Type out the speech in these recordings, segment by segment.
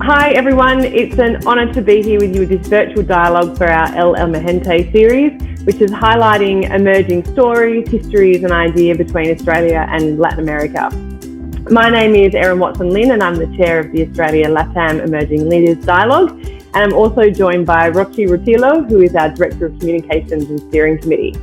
Hi everyone, it's an honour to be here with you with this virtual dialogue for our El Emergente series, which is highlighting emerging stories, histories and ideas between Australia and Latin America. My name is Erin Watson-Lynn and I'm the chair of the Australia LATAM Emerging Leaders Dialogue, and I'm also joined by Rutilo, who is our Director of Communications and Steering Committee.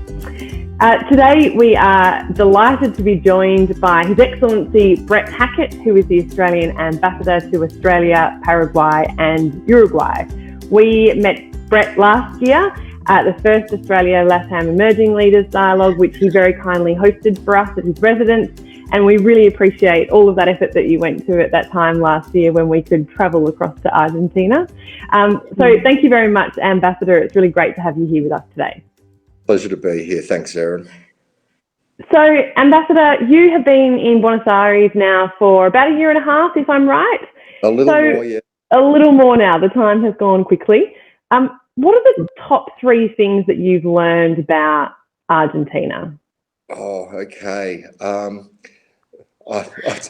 Today we are delighted to be joined by His Excellency Brett Hackett, who is the Australian Ambassador to Australia, Paraguay and Uruguay. We met Brett last year at the first Australia LATAM Emerging Leaders Dialogue, which he very kindly hosted for us at his residence, and we really appreciate all of that effort that you went to at that time last year when we could travel across to Argentina. So thank you very much, Ambassador. It's really great to have you here with us today. Pleasure to be here. Thanks, Erin. So, Ambassador, you have been in Buenos Aires now for about a year and a half, if I'm right. A little more, yeah. A little more now. The time has gone quickly. What are the top three things that you've learned about Argentina? Oh, okay.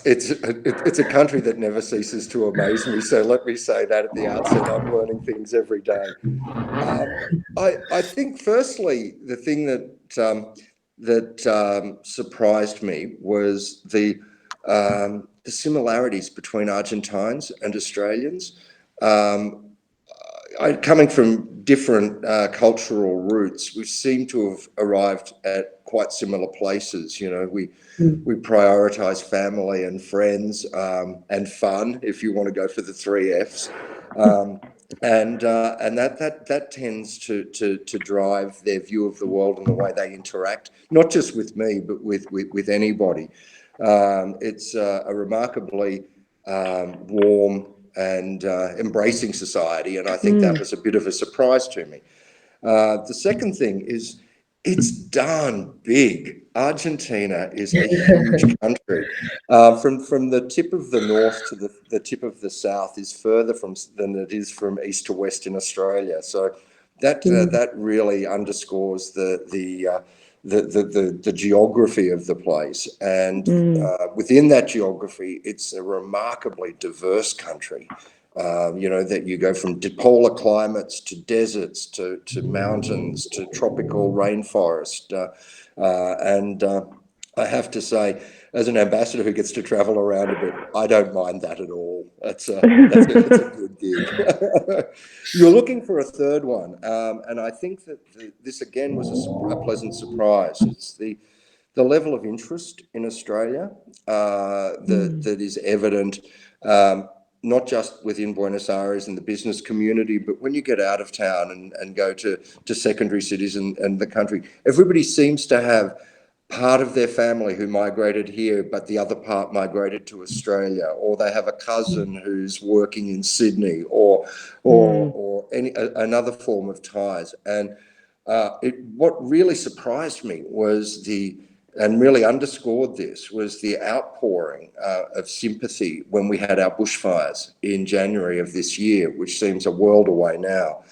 It's a country that never ceases to amaze me. So let me say that at the outset. I'm learning things every day. I think, firstly, the thing that surprised me was the similarities between Argentines and Australians. Coming from different cultural roots, we seem to have arrived at quite similar places. You know, we prioritise family and friends and fun, if you want to go for the 3 Fs, and that tends to drive their view of the world and the way they interact, not just with me, but with anybody. It's a remarkably warm and embracing society, and I think that was a bit of a surprise to me. The second thing is it's darn big. Argentina is a huge country. From the tip of the north to the tip of the south is further than it is from east to west in Australia. So that really underscores the geography of the place, and within that geography, it's a remarkably diverse country. You know, that you go from polar climates to deserts to mountains to tropical rainforest, and I have to say, as an ambassador who gets to travel around a bit, I don't mind that at all. That's a good gig. You're looking for a third one, and I think that this again was a pleasant surprise. It's the level of interest in Australia that is evident, not just within Buenos Aires and the business community, but when you get out of town and go to secondary cities and the country, everybody seems to have part of their family who migrated here, but the other part migrated to Australia, or they have a cousin who's working in Sydney, or another form of ties. And what really surprised me was and really underscored this, was the outpouring of sympathy when we had our bushfires in January of this year, which seems a world away now.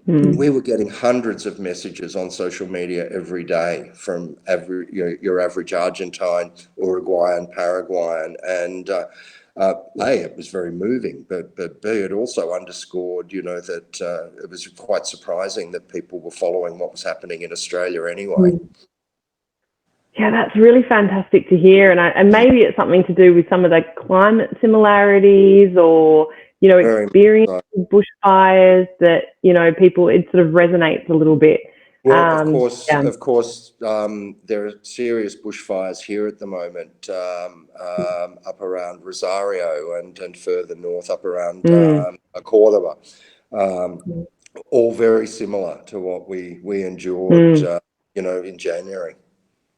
We were getting hundreds of messages on social media every day from your average Argentine, Uruguayan, Paraguayan, and it was very moving, but B, it also underscored, that it was quite surprising that people were following what was happening in Australia anyway. Yeah, that's really fantastic to hear, and maybe it's something to do with some of the climate similarities, or experience bushfires that people, it sort of resonates a little bit. Well, of course, there are serious bushfires here at the moment, up around Rosario and further north up around Córdoba, all very similar to what we endured, in January.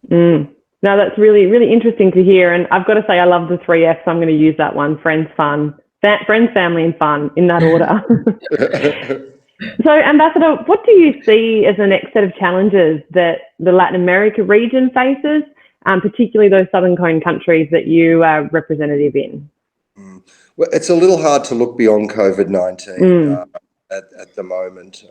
No, that's really, really interesting to hear. And I've got to say, I love the 3 Fs. I'm going to use that one: friends, fun, friends, family, and fun, in that order. So, Ambassador, what do you see as the next set of challenges that the Latin America region faces, particularly those Southern Cone countries that you are representative in? Well, it's a little hard to look beyond COVID-19 at the moment.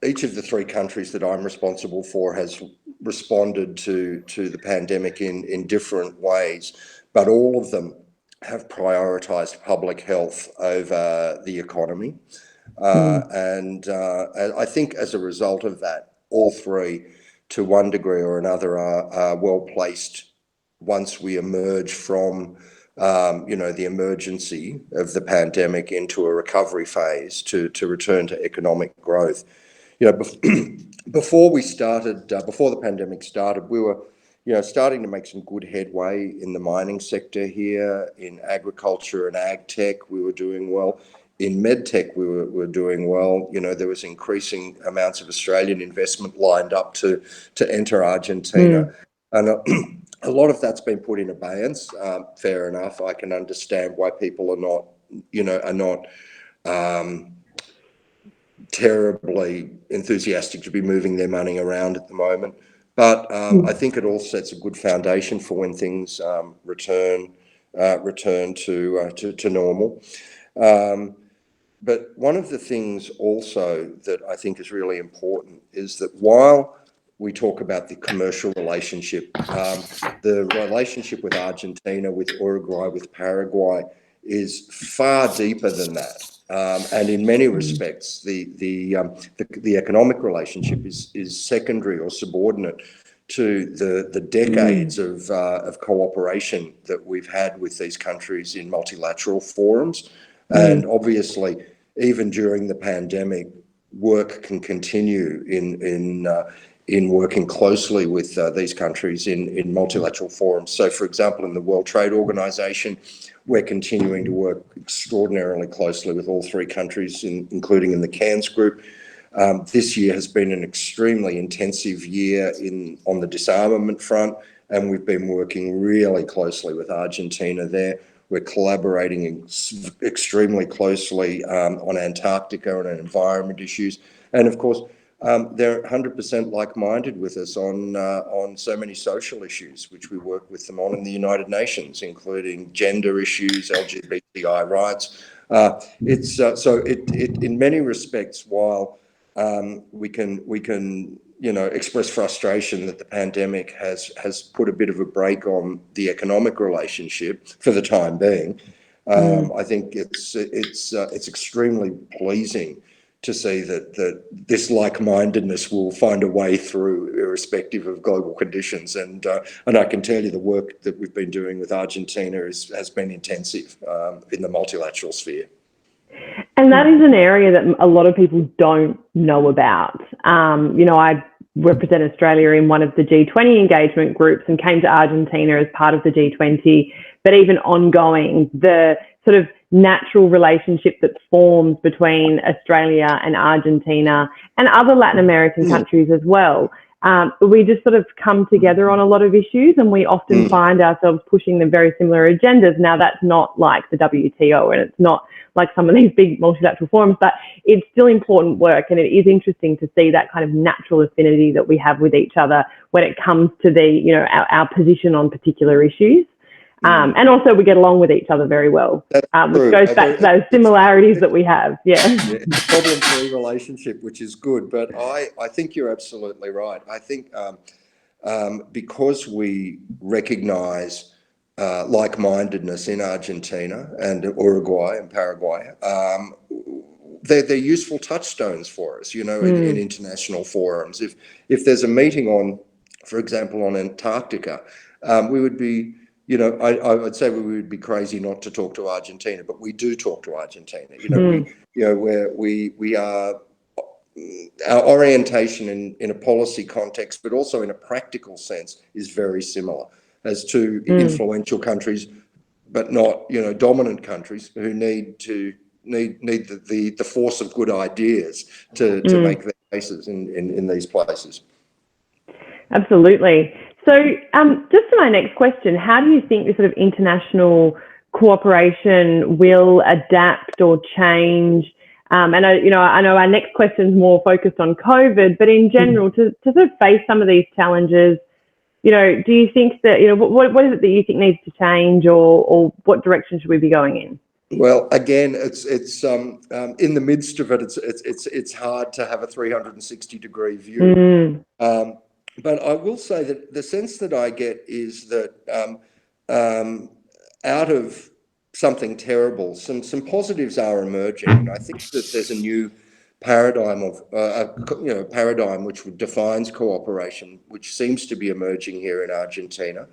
Each of the 3 countries that I'm responsible for has responded to the pandemic in different ways, but all of them have prioritised public health over the economy. And I think as a result of that, all three, to one degree or another, are well placed once we emerge from, the emergency of the pandemic into a recovery phase to return to economic growth. Before the pandemic started, we were starting to make some good headway in the mining sector here, in agriculture and ag tech. We were doing well. In medtech, we were doing well. There was increasing amounts of Australian investment lined up to enter Argentina. And a lot of that's been put in abeyance. Fair enough. I can understand why people are not terribly enthusiastic to be moving their money around at the moment. But I think it all sets a good foundation for when things return to normal. But one of the things also that I think is really important is that while we talk about the commercial relationship, the relationship with Argentina, with Uruguay, with Paraguay is far deeper than that. And in many respects, the economic relationship is secondary or subordinate to the decades of cooperation that we've had with these countries in multilateral forums. And obviously, even during the pandemic, work can continue in working closely with these countries in multilateral forums. So, for example, in the World Trade Organization, we're continuing to work extraordinarily closely with all three countries, including in the Cairns Group. This year has been an extremely intensive year on the disarmament front, and we've been working really closely with Argentina there. We're collaborating extremely closely on Antarctica and environment issues. And of course, they're 100% like-minded with us on so many social issues, which we work with them on in the United Nations, including gender issues, LGBTI rights. In many respects, while we can express frustration that the pandemic has put a bit of a brake on the economic relationship for the time being, I think it's extremely pleasing to see that this like-mindedness will find a way through, irrespective of global conditions. And I can tell you the work that we've been doing with Argentina has been intensive in the multilateral sphere. And that is an area that a lot of people don't know about. I represent Australia in one of the G20 engagement groups and came to Argentina as part of the G20. But even ongoing, the sort of natural relationship that forms between Australia and Argentina and other Latin American countries as well. We just sort of come together on a lot of issues, and we often find ourselves pushing them very similar agendas. Now, that's not like the WTO, and it's not like some of these big multilateral forums, but it's still important work, and it is interesting to see that kind of natural affinity that we have with each other when it comes to our position on particular issues. And also we get along with each other very well, which goes back to those similarities that we have. Yeah, it's a problem-free relationship, which is good. But I think you're absolutely right. I think because we recognise like-mindedness in Argentina and Uruguay and Paraguay, they're useful touchstones for us, in international forums. If there's a meeting on, for example, on Antarctica, we would be, I would say we would be crazy not to talk to Argentina, but we do talk to Argentina. We are, our orientation in a policy context, but also in a practical sense, is very similar as to influential countries, but not dominant countries who need the force of good ideas to make their cases in these places. Absolutely. So just to my next question, how do you think this sort of international cooperation will adapt or change? And I know our next question is more focused on COVID, but in general, to sort of face some of these challenges, do you think that, what is it that you think needs to change, or what direction should we be going in? Well, again, it's in the midst of it. It's hard to have a 360-degree view. But I will say that the sense that I get is that out of something terrible. Some positives are emerging, and I think that there's a new paradigm paradigm which defines cooperation, which seems to be emerging here in Argentina.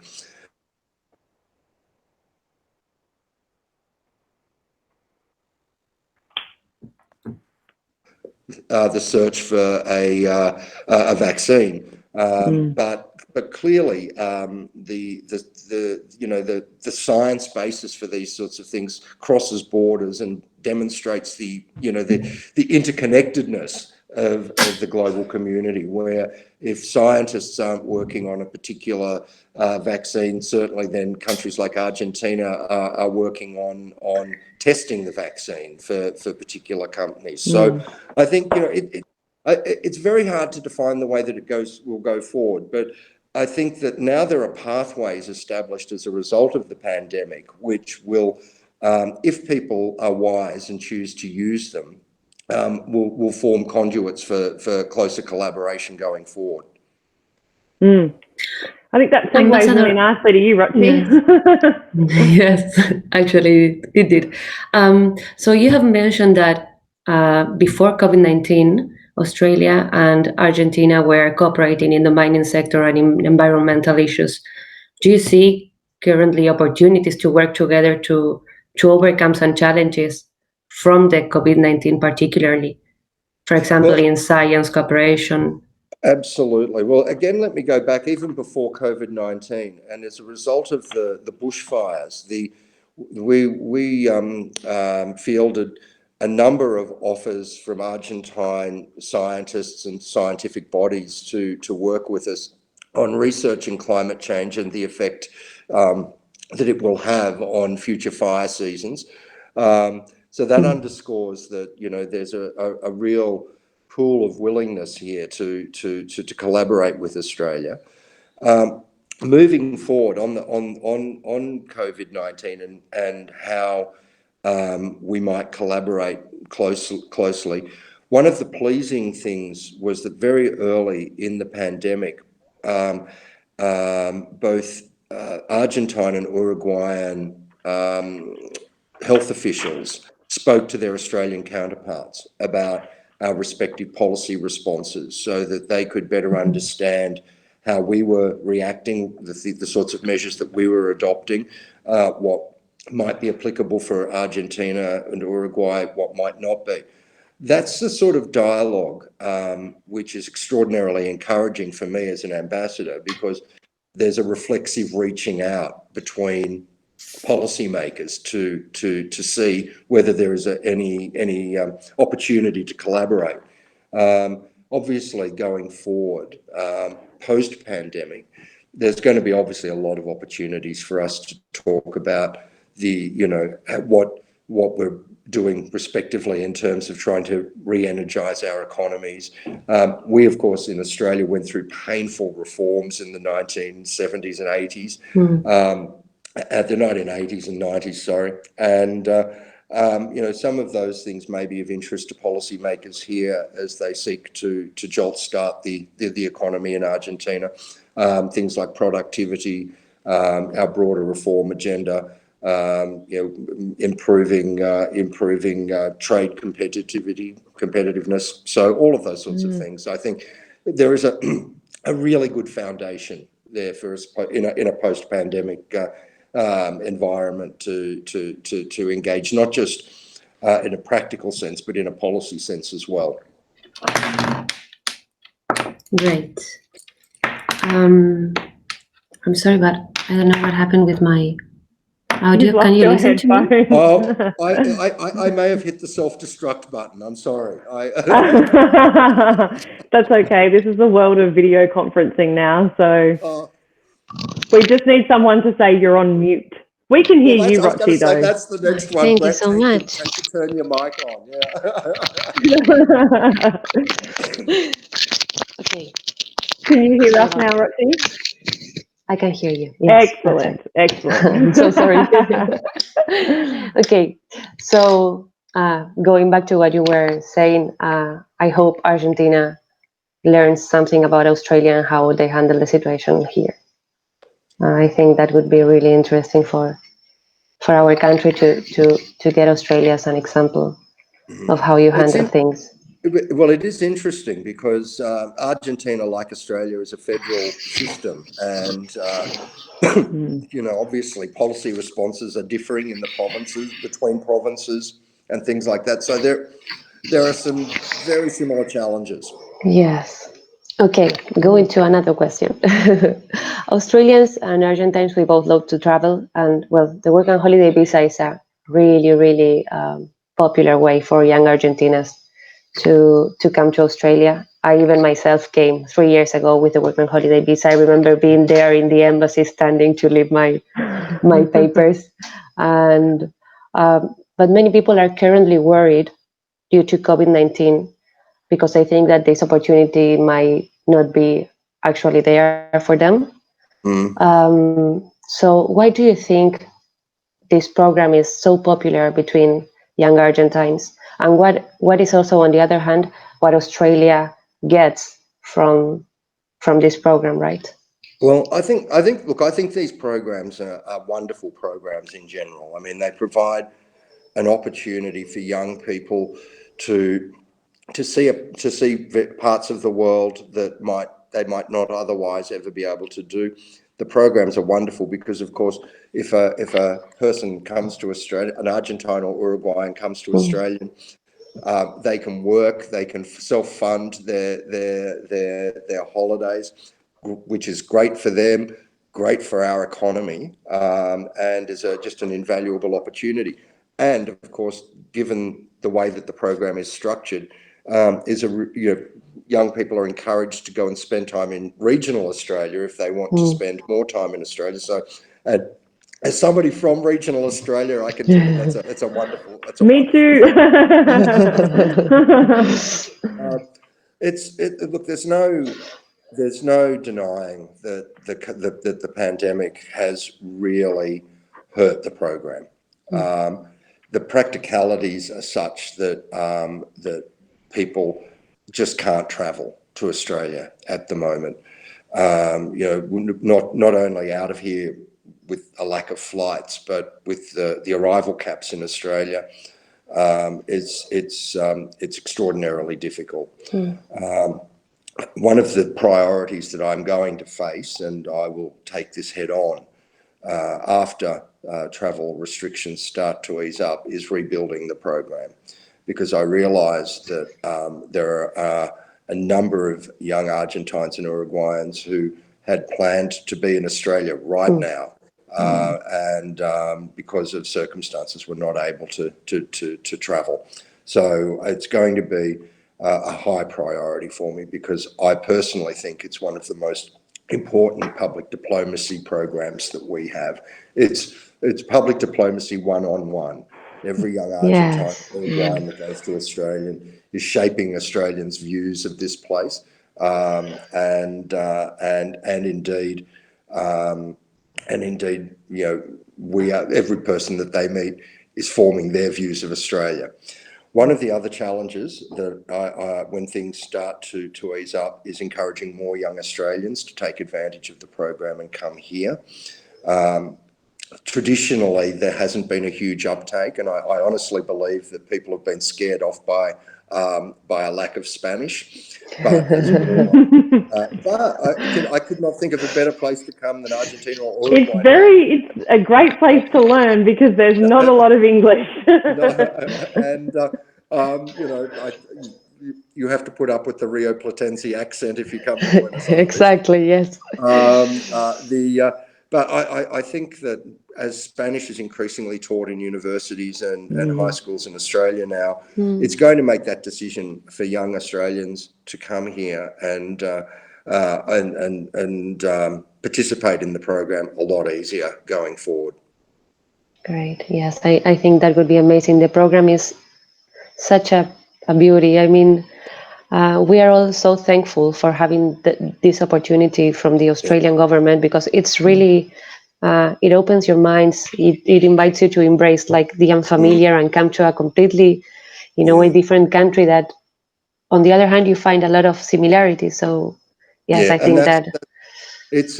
The search for a vaccine, but clearly the science basis for these sorts of things crosses borders and demonstrates the interconnectedness of the global community, where if scientists aren't working on a particular vaccine, certainly then countries like Argentina are working on testing the vaccine for particular companies. So I think it's very hard to define the way that it will go forward, but I think that now there are pathways established as a result of the pandemic, which will, if people are wise and choose to use them, will form conduits for closer collaboration going forward. I think that segues really nicely to you, Roxy. Yes, actually it did. So you have mentioned that before COVID-19, Australia and Argentina were cooperating in the mining sector and in environmental issues. Do you see currently opportunities to work together to overcome some challenges from the COVID-19 particularly? For example, in science cooperation? Absolutely. Well, again, let me go back even before COVID-19, and as a result of the bushfires, we fielded a number of offers from Argentine scientists and scientific bodies to work with us on researching climate change and the effect that it will have on future fire seasons. So that underscores that there's a real pool of willingness here to collaborate with Australia. Moving forward on COVID-19 and how we might collaborate closely. One of the pleasing things was that very early in the pandemic, both Argentine and Uruguayan health officials spoke to their Australian counterparts about our respective policy responses so that they could better understand how we were reacting, the sorts of measures that we were adopting, what might be applicable for Argentina and Uruguay, what might not be. That's the sort of dialogue which is extraordinarily encouraging for me as an ambassador, because there's a reflexive reaching out between policymakers to see whether there is any opportunity to collaborate. Obviously, going forward, post-pandemic, there's going to be obviously a lot of opportunities for us to talk about what we're doing respectively in terms of trying to re-energize our economies. We, of course, in Australia went through painful reforms in the 1970s and 80s. At the 1980s and 90s, sorry. And, some of those things may be of interest to policymakers here as they seek to jolt start the economy in Argentina. Things like productivity, our broader reform agenda, improving trade competitiveness. So all of those sorts of things. I think there is a really good foundation there for us in a post-pandemic environment to engage, not just in a practical sense, but in a policy sense as well. Great. I'm sorry, but I don't know what happened with my audio. Can you listen to me? Oh, I may have hit the self-destruct button. I'm sorry. That's okay. This is the world of video conferencing now, so we just need someone to say you're on mute. We can hear you, Roxy, though. That's the next one. Thank you so much. Thank you. Turn your mic on. Yeah. Okay. Can you hear us now, Roxy? I can hear you. Yes, excellent. Excellent. I'm so sorry. Okay. So going back to what you were saying, I hope Argentina learns something about Australia and how they handle the situation here. I think that would be really interesting for for our country to get Australia as an example of how you handle things. Well, it is interesting because Argentina, like Australia, is a federal system, and obviously policy responses are differing in the provinces, between provinces, and things like that. So there are some very similar challenges. Yes. Okay, going to another question. Australians and Argentines, we both love to travel, and well, the work and holiday visa is a really, really popular way for young Argentinians to come to Australia. I even myself came 3 years ago with the work and holiday visa. I remember being there in the embassy, standing to leave my papers, and but many people are currently worried due to COVID-19, because I think that this opportunity might not be actually there for them. So why do you think this program is so popular between young Argentines? And what is also, on the other hand, what Australia gets from this program, right? Well, I think these programs are wonderful programs in general. I mean, they provide an opportunity for young people to see parts of the world that they might not otherwise ever be able to do. The programs are wonderful because, of course, if a person comes to Australia, an Argentine or Uruguayan comes to Australia, they can work, they can self-fund their holidays, which is great for them, great for our economy, and is just an invaluable opportunity. And of course, given the way that the program is structured, young people are encouraged to go and spend time in regional Australia if they want to spend more time in Australia. So, as somebody from regional Australia, I can tell you that's a wonderful. Me too. Look, there's no denying that the pandemic has really hurt the program. The practicalities are such that that people just can't travel to Australia at the moment. Not only out of here with a lack of flights, but with the arrival caps in Australia, it's extraordinarily difficult. One of the priorities that I'm going to face, and I will take this head on after travel restrictions start to ease up, is rebuilding the program, because I realise that there are a number of young Argentines and Uruguayans who had planned to be in Australia right now, and because of circumstances were not able to travel. So it's going to be a high priority for me, because I personally think it's one of the most important public diplomacy programs that we have. It's public diplomacy one-on-one. Every young Argentine Uruguayan that goes to Australia is shaping Australians' views of this place, and indeed, every person that they meet is forming their views of Australia. One of the other challenges that when things start to ease up is encouraging more young Australians to take advantage of the program and come here. Traditionally, there hasn't been a huge uptake, and I honestly believe that people have been scared off by a lack of Spanish. But I could not think of a better place to come than Argentina or Uruguay. It's a great place to learn, because there's not a lot of English. You have to put up with the Rio Platense accent if you come to Buenos Aires. Exactly, yes. But I think that as Spanish is increasingly taught in universities and high schools in Australia now, it's going to make that decision for young Australians to come here and participate in the program a lot easier going forward. Great. Yes, I think that would be amazing. The program is such a beauty. I mean, we are all so thankful for having this opportunity from the Australian government, because it's really, it opens your minds. It invites you to embrace like the unfamiliar and come to a completely, a different country that, on the other hand, you find a lot of similarities. So yes, I think that it's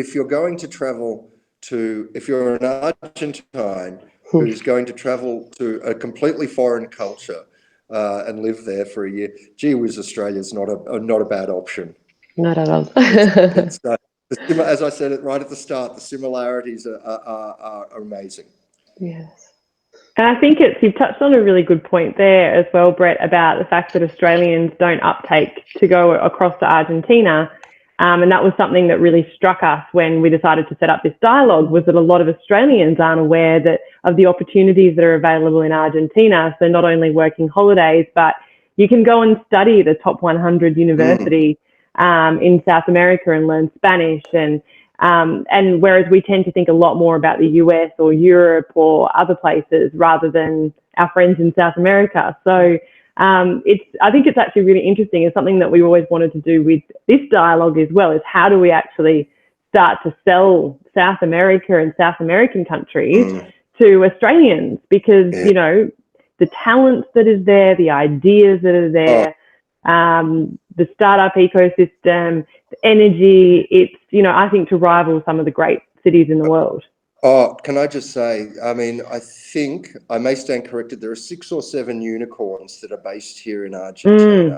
if you're going to travel to, if you're an Argentine who's going to travel to a completely foreign culture and live there for a year, gee whiz, Australia's not a bad option. Not at all. As I said it right at the start, the similarities are amazing. Yes. And I think you've touched on a really good point there as well, Brett, about the fact that Australians don't uptake to go across to Argentina. And that was something that really struck us when we decided to set up this dialogue, was that a lot of Australians aren't aware of the opportunities that are available in Argentina. So not only working holidays, but you can go and study at a top 100 university in South America and learn Spanish. And whereas we tend to think a lot more about the US or Europe or other places rather than our friends in South America. So I think it's actually really interesting. It's something that we always wanted to do with this dialogue as well, is how do we actually start to sell South America and South American countries to Australians? Because, you know, the talents that is there, the ideas that are there, the startup ecosystem, the energy, it's, you know, I think to rival some of the great cities in the world. Oh, can I just say, I mean, I think, I may stand corrected, there are 6 or 7 unicorns that are based here in Argentina.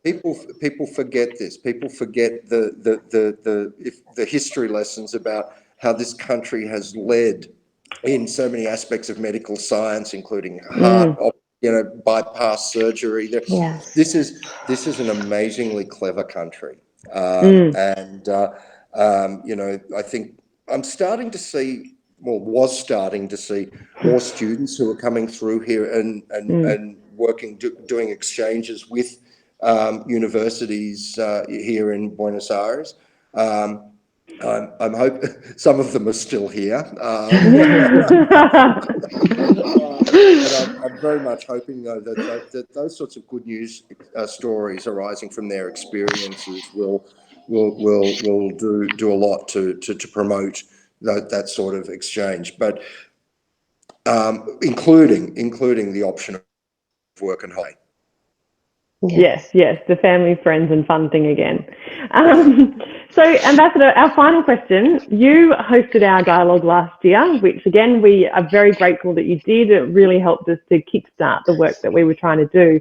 People forget this. People forget the history lessons about how this country has led in so many aspects of medical science, including heart, bypass surgery. Yes. This is an amazingly clever country, and you know, I think I'm starting to see, well, was starting to see more students who are coming through here and working, doing exchanges with universities here in Buenos Aires. I'm hoping some of them are still here. But I'm very much hoping, though, that those sorts of good news stories arising from their experiences will do a lot to promote that sort of exchange, but including the option of work and holiday. Yes, the family, friends and fun thing again. So, Ambassador, our final question. You hosted our dialogue last year, which again, we are very grateful that you did. It really helped us to kickstart the work that we were trying to do.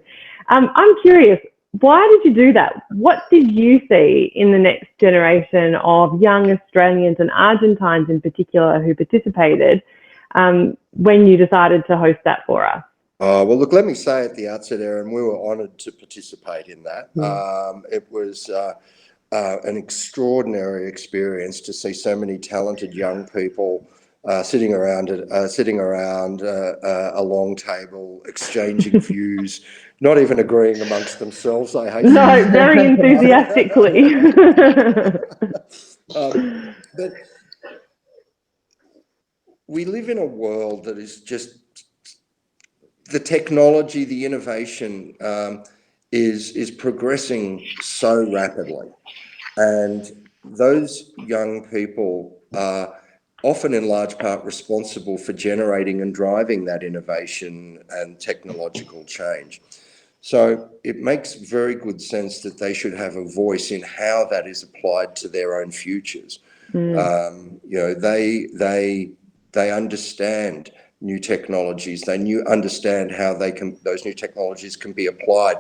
I'm curious, why did you do that? What did you see in the next generation of young Australians and Argentines in particular who participated when you decided to host that for us? Well, look, let me say at the outset, Erin, we were honoured to participate in that. It was an extraordinary experience to see so many talented young people sitting around a long table, exchanging views, not even agreeing amongst themselves. I hate. No, very enthusiastically. But we live in a world that is just, the technology, the innovation is progressing so rapidly, and those young people are often in large part responsible for generating and driving that innovation and technological change. So it makes very good sense that they should have a voice in how that is applied to their own futures. You know, they understand new technologies. They understand how those new technologies can be applied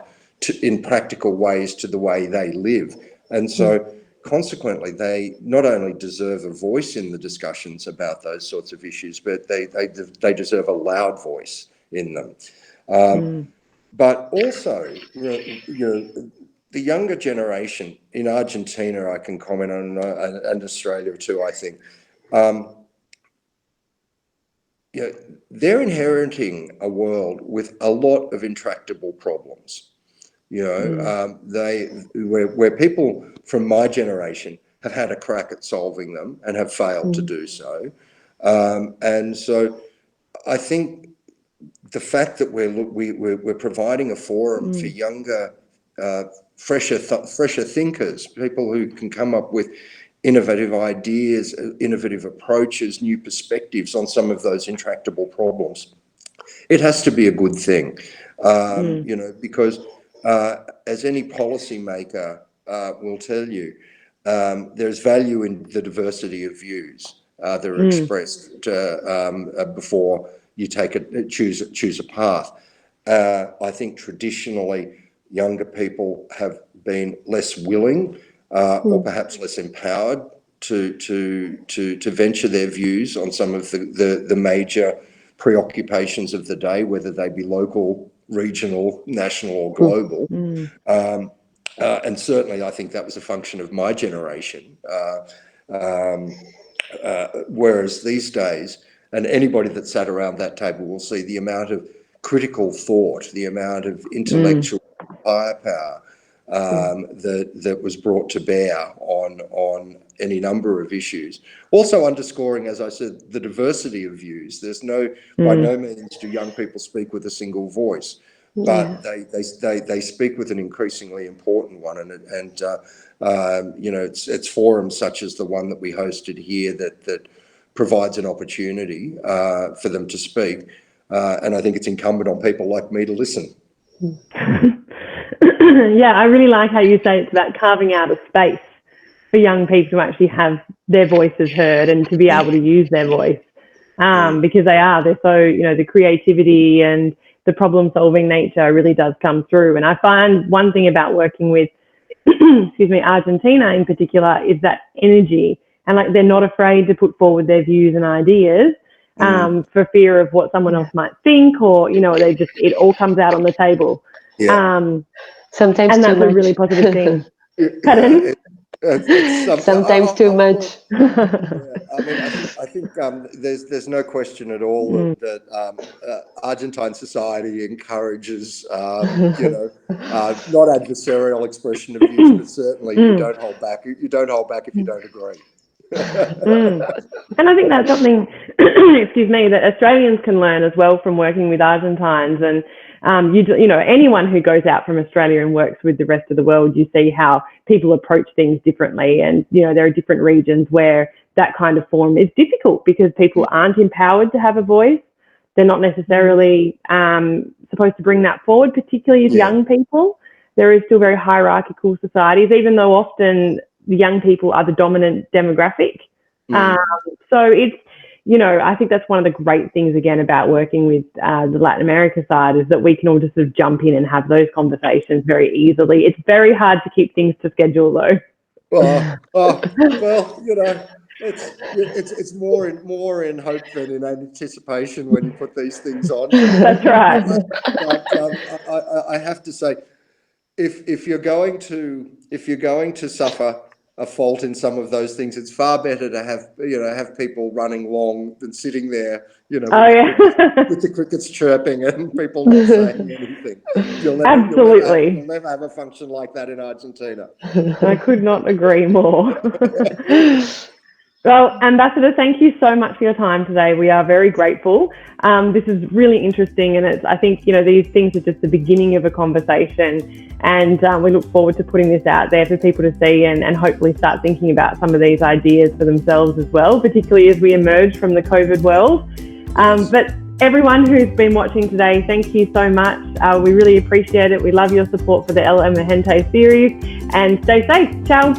in practical ways to the way they live. And so consequently, they not only deserve a voice in the discussions about those sorts of issues, but they deserve a loud voice in them. But also, you know, the younger generation in Argentina, I can comment on, and Australia too, I think. You know, they're inheriting a world with a lot of intractable problems. You know, where people from my generation have had a crack at solving them and have failed to do so. And so I think the fact that we're providing a forum for younger, fresher thinkers, people who can come up with innovative ideas, innovative approaches, new perspectives on some of those intractable problems, it has to be a good thing, you know, because as any policymaker will tell you, there's value in the diversity of views that are expressed before you choose a path. I think traditionally younger people have been less willing or perhaps less empowered to venture their views on some of the major preoccupations of the day, whether they be local, regional, national, or global. And certainly I think that was a function of my generation. Whereas these days, and anybody that sat around that table will see the amount of critical thought, the amount of intellectual firepower that was brought to bear on any number of issues. Also underscoring, as I said, the diversity of views. There's by no means do young people speak with a single voice, but they speak with an increasingly important one. And you know, it's forums such as the one that we hosted here that provides an opportunity for them to speak. And I think it's incumbent on people like me to listen. Yeah, I really like how you say it's about carving out a space for young people to actually have their voices heard and to be able to use their voice, because they're so, you know, the creativity and the problem solving nature really does come through. And I find one thing about working with, excuse me, Argentina in particular is that energy, and like they're not afraid to put forward their views and ideas for fear of what someone else might think, or, you know, it all comes out on the table. Sometimes and too that's much. a really positive thing. Pardon? Sometimes too much. I mean, I think there's no question at all that Argentine society encourages, you know, not adversarial expression of views, but certainly you don't hold back. You don't hold back if you don't agree. And I think that's something, excuse me, that Australians can learn as well from working with Argentines. And you know, anyone who goes out from Australia and works with the rest of the world, you see how people approach things differently. And, you know, there are different regions where that kind of forum is difficult because people aren't empowered to have a voice. They're not necessarily supposed to bring that forward, particularly as young people. There is still very hierarchical societies, even though often the young people are the dominant demographic. So it's, you know, I think that's one of the great things, again, about working with the Latin America side, is that we can all just sort of jump in and have those conversations very easily. It's very hard to keep things to schedule, though. Well, you know, it's more in hope than in anticipation when you put these things on. That's right. But I have to say, if you're going to suffer a fault in some of those things, it's far better to have people running long than sitting there, you know, with the crickets chirping and people not saying anything. You'll never have a function like that in Argentina. I could not agree more. Well, Ambassador, thank you so much for your time today. We are very grateful. This is really interesting, and I think, you know, these things are just the beginning of a conversation, and we look forward to putting this out there for people to see and hopefully start thinking about some of these ideas for themselves as well, particularly as we emerge from the COVID world. But everyone who's been watching today, thank you so much. We really appreciate it. We love your support for the Emergente series, and stay safe. Ciao.